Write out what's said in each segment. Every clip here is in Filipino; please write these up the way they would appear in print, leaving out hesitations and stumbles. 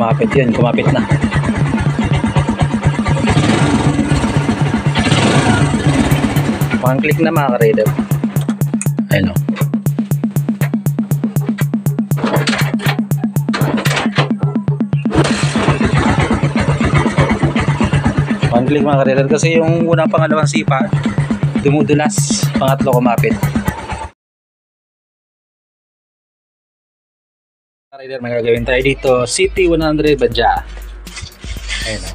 kumapit yun, kumapit na. One click na mga ka-raider. Ayun o. One click mga ka-raider kasi yung unang pangalawang sipa dumudulas, pangatlo kumapit. Rider, may gagawin tayo dito, City 100 Badya. Ayun o.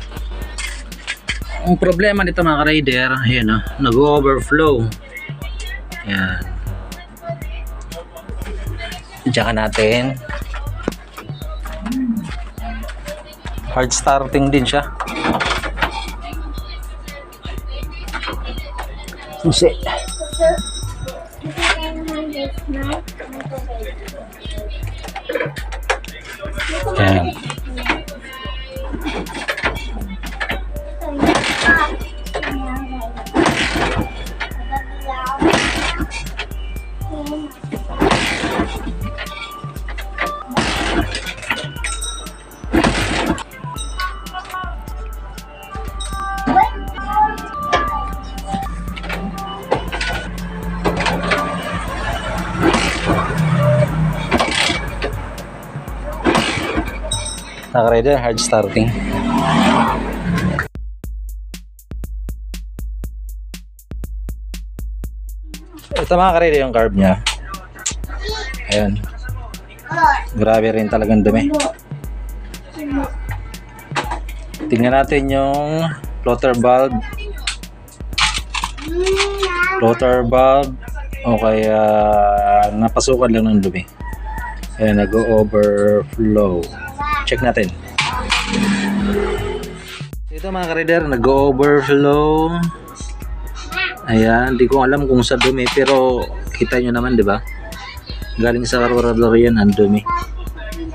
Ang problema nito mga ka-rider, ayun o, nag-overflow. Ayan. Diyan natin. Hard starting din siya. Susi. Ayan. Naka-rider, hard starting. Ito mga ka-rider yung carb nya. Ayan. Grabe rin talagang dumi. Tingnan natin yung floater valve. Floater valve o kaya napasukan lang ng dumi. Ayan, nag-overflow. Check natin. Ito mga ka-rider, nag-overflow. Ayan, di ko alam kung sa dumi pero kita nyo naman, di ba? Galing sa carburetor yan ang dumi.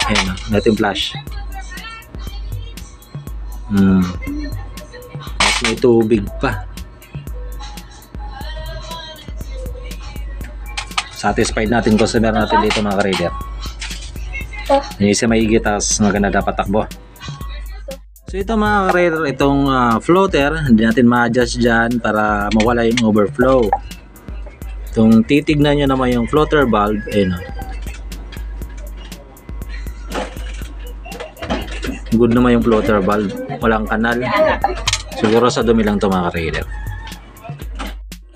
Ayan, natin flash. Mas may tubig pa. Satisfied natin customer natin dito mga ka-rider. Yung isa maigit, tapos maganda dapat takbo. So ito mga ka-rider, itong floater, hindi natin ma-adjust dyan para mawala yung overflow. Itong titignan nyo naman yung floater valve, good naman yung floater valve, walang kanal. Siguro sa dumi lang ito mga ka-rider.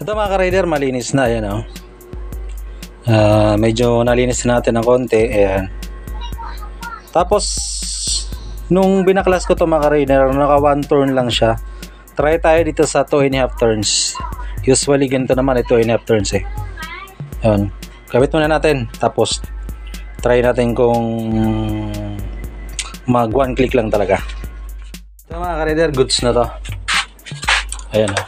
Ito mga ka-rider, malinis na. Ayan, medyo nalinis natin ng konti. Ayan. Tapos nung binaklas ko to mga ka-rider, naka 1 turn lang siya. Try tayo dito sa 2.5 turns. Usually ganito naman, 2.5 turns eh. Ayan. Kabit muna natin. Tapos try natin kung mag 1 click lang talaga. Ito mga ka-rider, goods na to. Ayan o.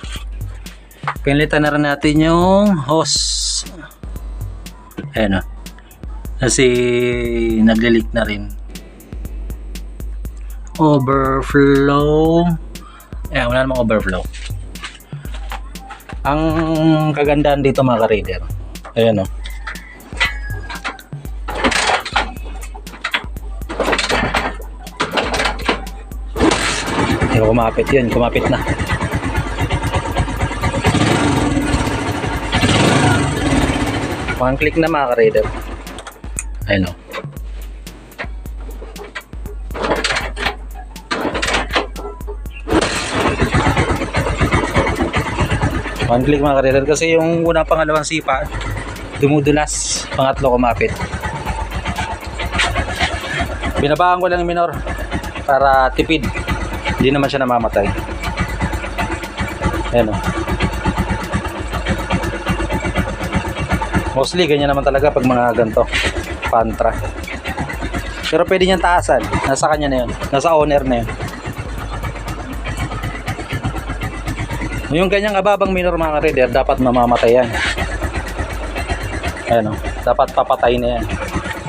Pinalitan na rin natin yung hose. Ayan o. Kasi nag-leak na rin. Overflow. Ayan, wala namang overflow. Ang kagandahan dito mga ka-rider, ayan o. Kumapit yun, kumapit na. One click na mga ka-rider. Ayan o. One click mga ka-rider kasi yung unang pangalawang sipa dumudulas, pangatlo kumapit. Binabaan ko lang yung minor para tipid, hindi naman siya namamatay. Ayan o. Mostly ganyan naman talaga pag mga ganito pantra, pero pwede niyang taasan, nasa kanya na yun, nasa owner na yun. Yung ganyang ababang minor mga ka-rider, dapat mamamatay yan. Ayan o, dapat papatay na yan.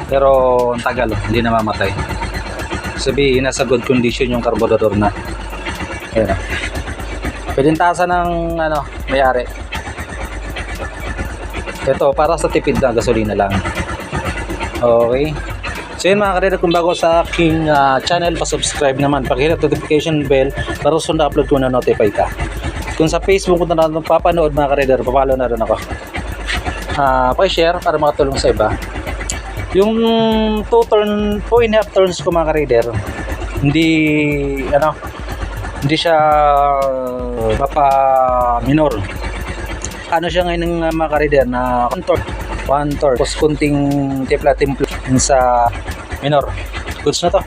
Pero ang tagal, hindi namamatay. Sabihin, nasa good condition yung carburetor na. Ayan o. Pwedeng taasan ng may-ari. Ito, para sa tipid na gasolina lang. Okay. So yun mga ka-rider, kung bago sa aking channel, pa-subscribe naman, pakihit notification bell para sunod na upload ko na notify ka. Kung sa Facebook ko na natin papanood mga ka-rider, papalo na rin ako. Pa-share para makatulong sa iba. Yung 2.5 turns ko mga ka-rider, hindi siya mapa-minor. Ano siya ngayon ng mga ka-rider na 1 turn. Tapos kunting timpla sa minor. Goods na to.